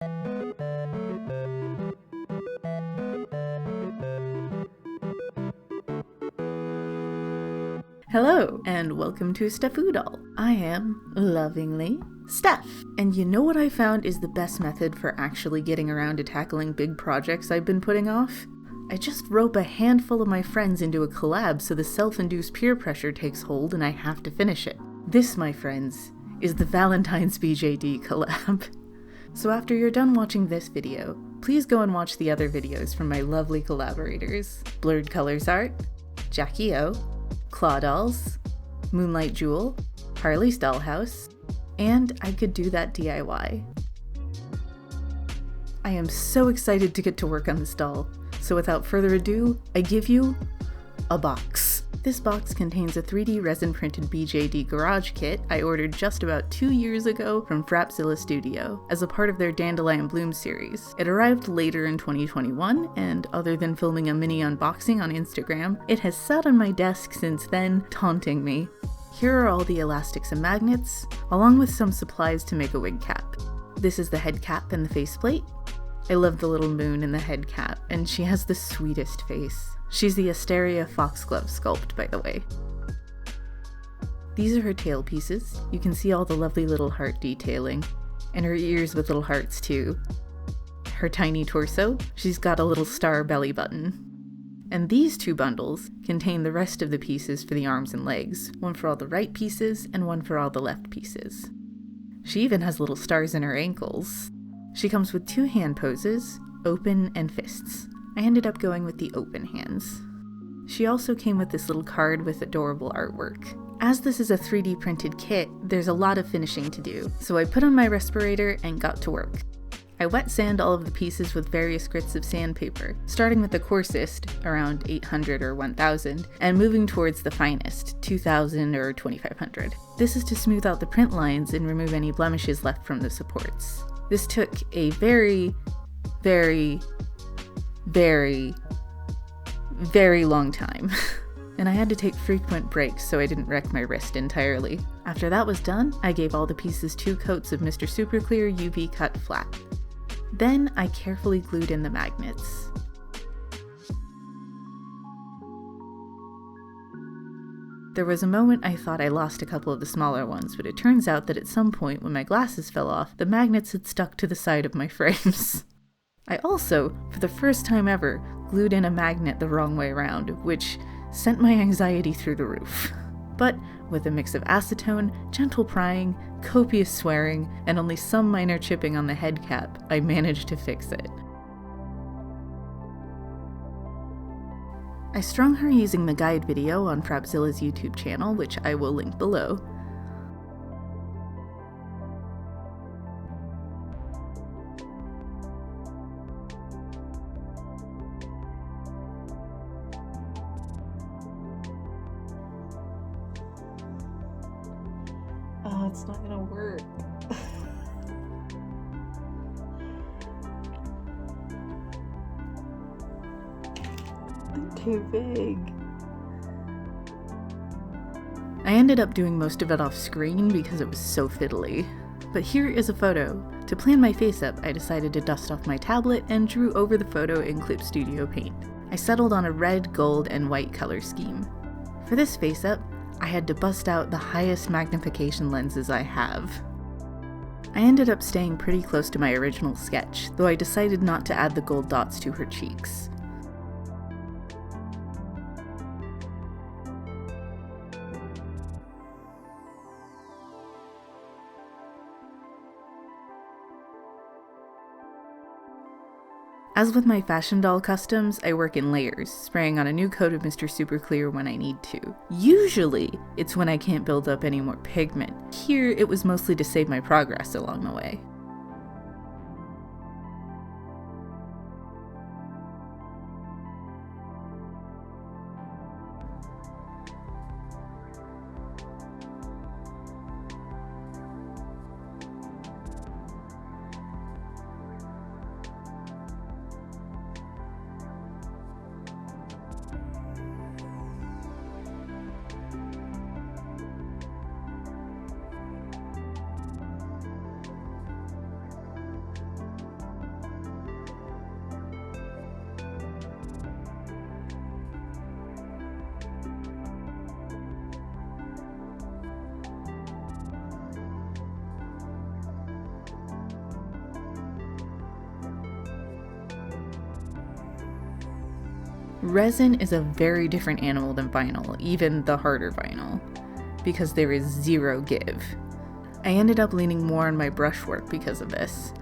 Hello, and welcome to Steffoodle. I am, lovingly, Steph. And you know what I found is the best method for actually getting around to tackling big projects I've been putting off? I just rope a handful of my friends into a collab so the self-induced peer pressure takes hold and I have to finish it. This, my friends, is the Valentine's BJD collab. So after you're done watching this video, please go and watch the other videos from my lovely collaborators. BlurredColors Art, JackyOhhh, Claudoll, Moonlight Jewel, Harley's Dollhouse, and I Could Do That DIY. I am so excited to get to work on this doll, so without further ado, I give you a box. This box contains a 3D resin printed BJD garage kit I ordered just about 2 years ago from Frappzilla Studio as a part of their Dandelion Bloom series. It arrived later in 2021, and other than filming a mini unboxing on Instagram, it has sat on my desk since then, taunting me. Here are all the elastics and magnets, along with some supplies to make a wig cap. This is the head cap and the faceplate. I love the little moon in the head cap, and she has the sweetest face. She's the Asteria Foxglove sculpt, by the way. These are her tail pieces. You can see all the lovely little heart detailing, and her ears with little hearts too. Her tiny torso, she's got a little star belly button. And these two bundles contain the rest of the pieces for the arms and legs, one for all the right pieces and one for all the left pieces. She even has little stars in her ankles. She comes with 2 hand poses, open and fists. I ended up going with the open hands. She also came with this little card with adorable artwork. As this is a 3D printed kit, there's a lot of finishing to do, so I put on my respirator and got to work. I wet sand all of the pieces with various grits of sandpaper, starting with the coarsest, around 800 or 1000, and moving towards the finest, 2000 or 2500. This is to smooth out the print lines and remove any blemishes left from the supports. This took a very long time, and I had to take frequent breaks so I didn't wreck my wrist entirely. After that was done, I gave all the pieces 2 coats of Mr. Super Clear UV Cut Flat. Then I carefully glued in the magnets. There was a moment I thought I lost a couple of the smaller ones, but it turns out that at some point when my glasses fell off, the magnets had stuck to the side of my frames. I also, for the first time ever, glued in a magnet the wrong way around, which sent my anxiety through the roof. But with a mix of acetone, gentle prying, copious swearing, and only some minor chipping on the head cap, I managed to fix it. I strung her using the guide video on Frappzilla's YouTube channel, which I will link below. Oh, it's not gonna work. Too big. I ended up doing most of it off screen because it was so fiddly. But here is a photo. To plan my face up, I decided to dust off my tablet and drew over the photo in Clip Studio Paint. I settled on a red, gold, and white color scheme. For this face up, I had to bust out the highest magnification lenses I have. I ended up staying pretty close to my original sketch, though I decided not to add the gold dots to her cheeks. As with my fashion doll customs, I work in layers, spraying on a new coat of Mr. Super Clear when I need to. Usually, it's when I can't build up any more pigment. Here, it was mostly to save my progress along the way. Resin is a very different animal than vinyl, even the harder vinyl, because there is zero give. I ended up leaning more on my brushwork because of this.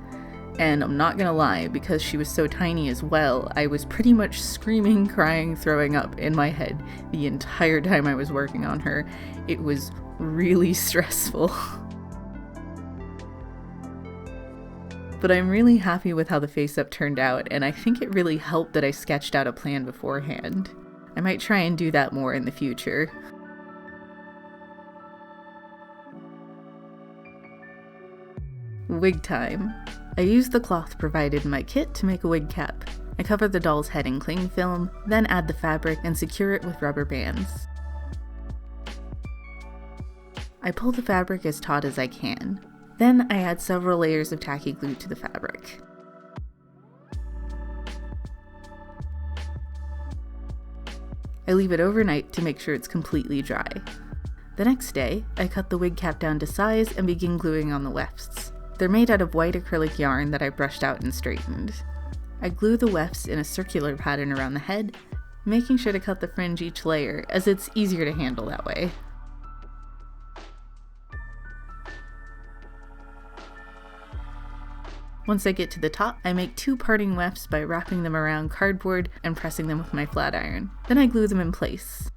And I'm not gonna lie, because she was so tiny as well, I was pretty much screaming, crying, throwing up in my head the entire time I was working on her. It was really stressful. But I'm really happy with how the face-up turned out, and I think it really helped that I sketched out a plan beforehand. I might try and do that more in the future. Wig time. I used the cloth provided in my kit to make a wig cap. I cover the doll's head in cling film, then add the fabric and secure it with rubber bands. I pull the fabric as taut as I can. Then I add several layers of tacky glue to the fabric. I leave it overnight to make sure it's completely dry. The next day, I cut the wig cap down to size and begin gluing on the wefts. They're made out of white acrylic yarn that I brushed out and straightened. I glue the wefts in a circular pattern around the head, making sure to cut the fringe each layer as it's easier to handle that way. Once I get to the top, I make 2 parting wefts by wrapping them around cardboard and pressing them with my flat iron. Then I glue them in place.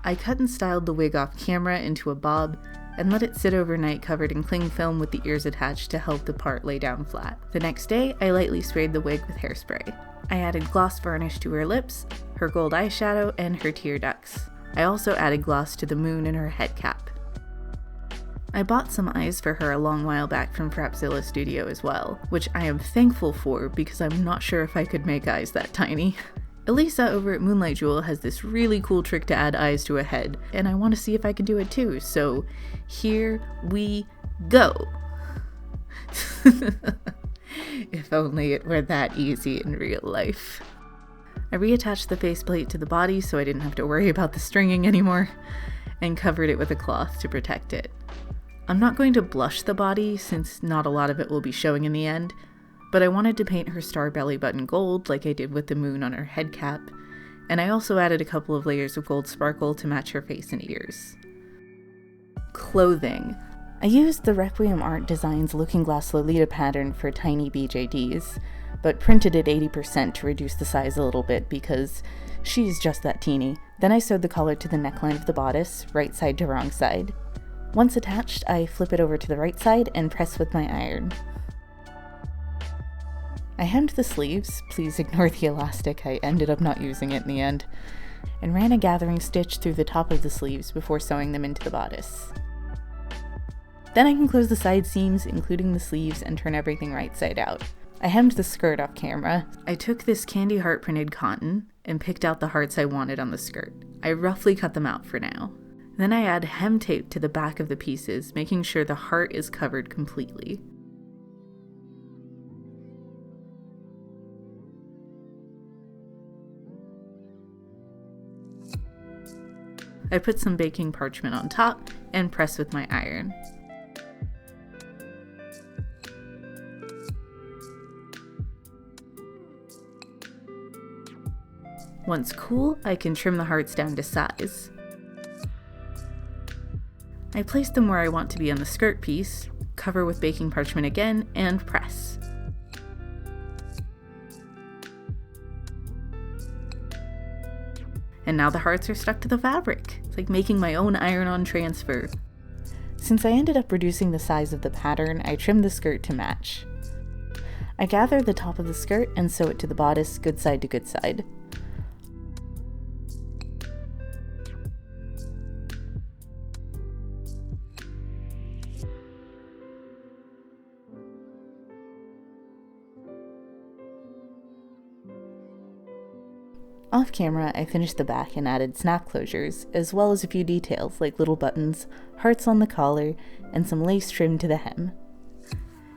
I cut and styled the wig off camera into a bob and let it sit overnight covered in cling film with the ears attached to help the part lay down flat. The next day, I lightly sprayed the wig with hairspray. I added gloss varnish to her lips, her gold eyeshadow, and her tear ducts. I also added gloss to the moon and her head cap. I bought some eyes for her a long while back from Frappzilla Studio as well, which I am thankful for because I'm not sure if I could make eyes that tiny. Elisa over at Moonlight Jewel has this really cool trick to add eyes to a head, and I want to see if I can do it too, so here we go! If only it were that easy in real life. I reattached the faceplate to the body so I didn't have to worry about the stringing anymore, and covered it with a cloth to protect it. I'm not going to blush the body since not a lot of it will be showing in the end, but I wanted to paint her star belly button gold like I did with the moon on her head cap, and I also added a couple of layers of gold sparkle to match her face and ears. Clothing. I used the Requiem Art Designs Looking Glass Lolita pattern for tiny BJDs, but printed it 80% to reduce the size a little bit because she's just that teeny. Then I sewed the collar to the neckline of the bodice, right side to wrong side. Once attached, I flip it over to the right side and press with my iron. I hemmed the sleeves, please ignore the elastic, I ended up not using it in the end, and ran a gathering stitch through the top of the sleeves before sewing them into the bodice. Then I can close the side seams, including the sleeves, and turn everything right side out. I hemmed the skirt off camera. I took this candy heart printed cotton and picked out the hearts I wanted on the skirt. I roughly cut them out for now. Then I add hem tape to the back of the pieces, making sure the heart is covered completely. I put some baking parchment on top and press with my iron. Once cool, I can trim the hearts down to size. I place them where I want to be on the skirt piece, cover with baking parchment again, and press. And now the hearts are stuck to the fabric. It's like making my own iron-on transfer. Since I ended up reducing the size of the pattern, I trimmed the skirt to match. I gather the top of the skirt and sew it to the bodice, good side to good side. Off camera, I finished the back and added snap closures, as well as a few details like little buttons, hearts on the collar, and some lace trim to the hem.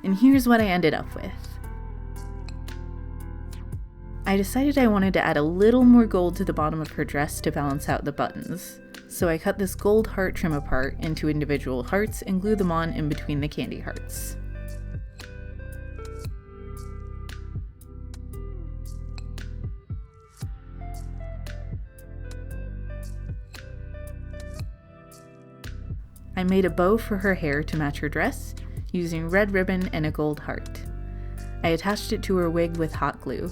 And here's what I ended up with. I decided I wanted to add a little more gold to the bottom of her dress to balance out the buttons. So I cut this gold heart trim apart into individual hearts and glued them on in between the candy hearts. I made a bow for her hair to match her dress, using red ribbon and a gold heart. I attached it to her wig with hot glue.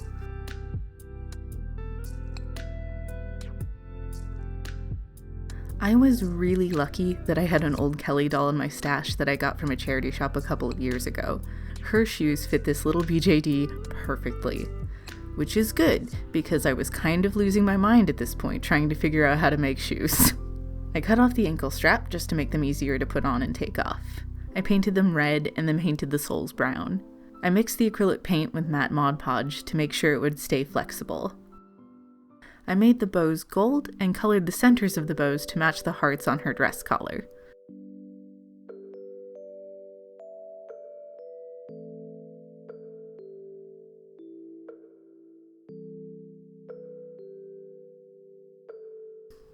I was really lucky that I had an old Kelly doll in my stash that I got from a charity shop a couple of years ago. Her shoes fit this little BJD perfectly, which is good because I was kind of losing my mind at this point trying to figure out how to make shoes. I cut off the ankle strap just to make them easier to put on and take off. I painted them red and then painted the soles brown. I mixed the acrylic paint with matte Mod Podge to make sure it would stay flexible. I made the bows gold and colored the centers of the bows to match the hearts on her dress collar.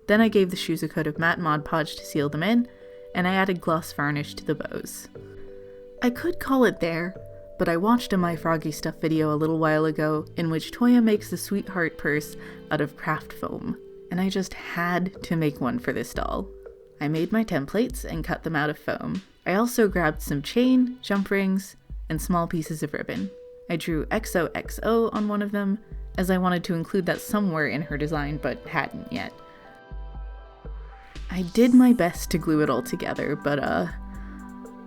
Then I gave the shoes a coat of matte Mod Podge to seal them in, and I added gloss varnish to the bows. I could call it there, but I watched a My Froggy Stuff video a little while ago in which Toya makes the sweetheart purse out of craft foam, and I just had to make one for this doll. I made my templates and cut them out of foam. I also grabbed some chain, jump rings, and small pieces of ribbon. I drew XOXO on one of them, as I wanted to include that somewhere in her design but hadn't yet. I did my best to glue it all together, but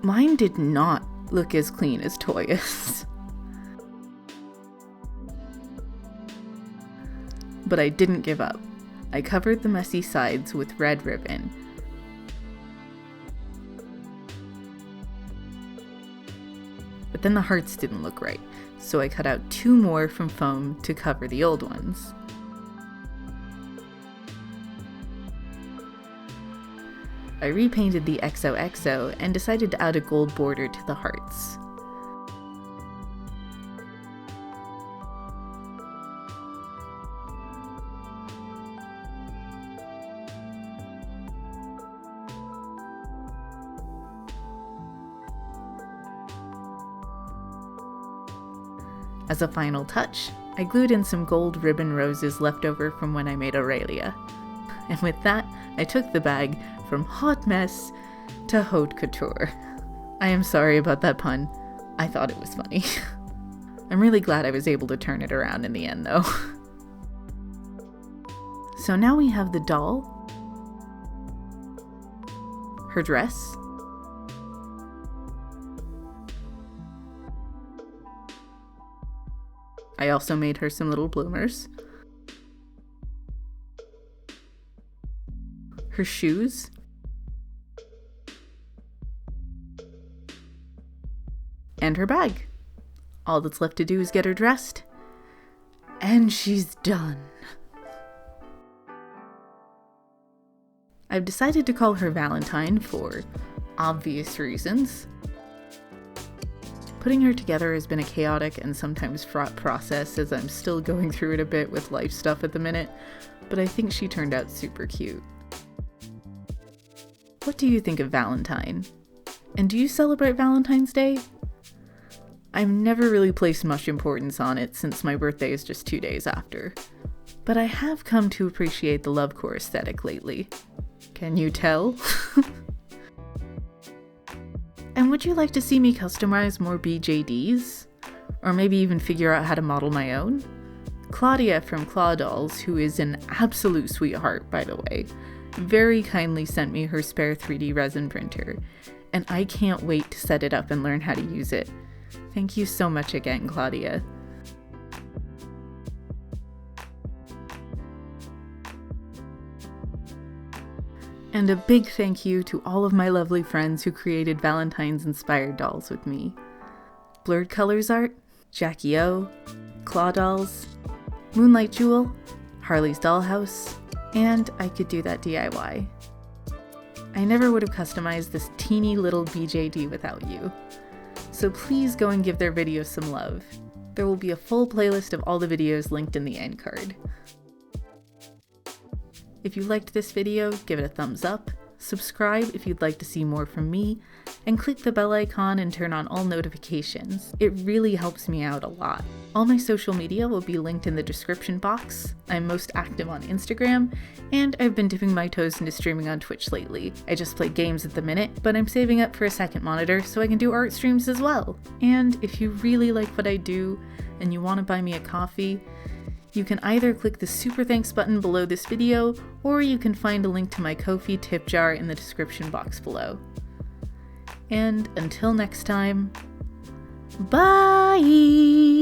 mine did not look as clean as Toya's. But I didn't give up. I covered the messy sides with red ribbon. But then the hearts didn't look right, so I cut out 2 more from foam to cover the old ones. I repainted the XOXO and decided to add a gold border to the hearts. As a final touch, I glued in some gold ribbon roses left over from when I made Aurelia. And with that, I took the bag from hot mess to haute couture. I am sorry about that pun. I thought it was funny. I'm really glad I was able to turn it around in the end though. So now we have the doll, her dress, I also made her some little bloomers, her shoes, and her bag. All that's left to do is get her dressed, and she's done. I've decided to call her Valentine for obvious reasons. Putting her together has been a chaotic and sometimes fraught process as I'm still going through it a bit with life stuff at the minute, but I think she turned out super cute. What do you think of Valentine? And do you celebrate Valentine's Day? I've never really placed much importance on it since my birthday is just 2 days after, but I have come to appreciate the lovecore aesthetic lately. Can you tell? And would you like to see me customize more BJDs? Or maybe even figure out how to model my own? Claudia from Claudoll, who is an absolute sweetheart by the way, very kindly sent me her spare 3D resin printer, and I can't wait to set it up and learn how to use it. Thank you so much again, Claudia. And a big thank you to all of my lovely friends who created Valentine's inspired dolls with me. BlurredColors Art, JackyOhhh, Claudoll, Moonlight Jewel, Harley's Dollhouse, and I Could Do That DIY. I never would have customized this teeny little BJD without you. So please go and give their videos some love. There will be a full playlist of all the videos linked in the end card. If you liked this video, give it a thumbs up, subscribe if you'd like to see more from me, and click the bell icon and turn on all notifications. It really helps me out a lot. All my social media will be linked in the description box. I'm most active on Instagram, and I've been dipping my toes into streaming on Twitch lately. I just play games at the minute, but I'm saving up for a second monitor so I can do art streams as well. And if you really like what I do and you want to buy me a coffee, you can either click the super thanks button below this video, or you can find a link to my Ko-fi tip jar in the description box below. And until next time, bye!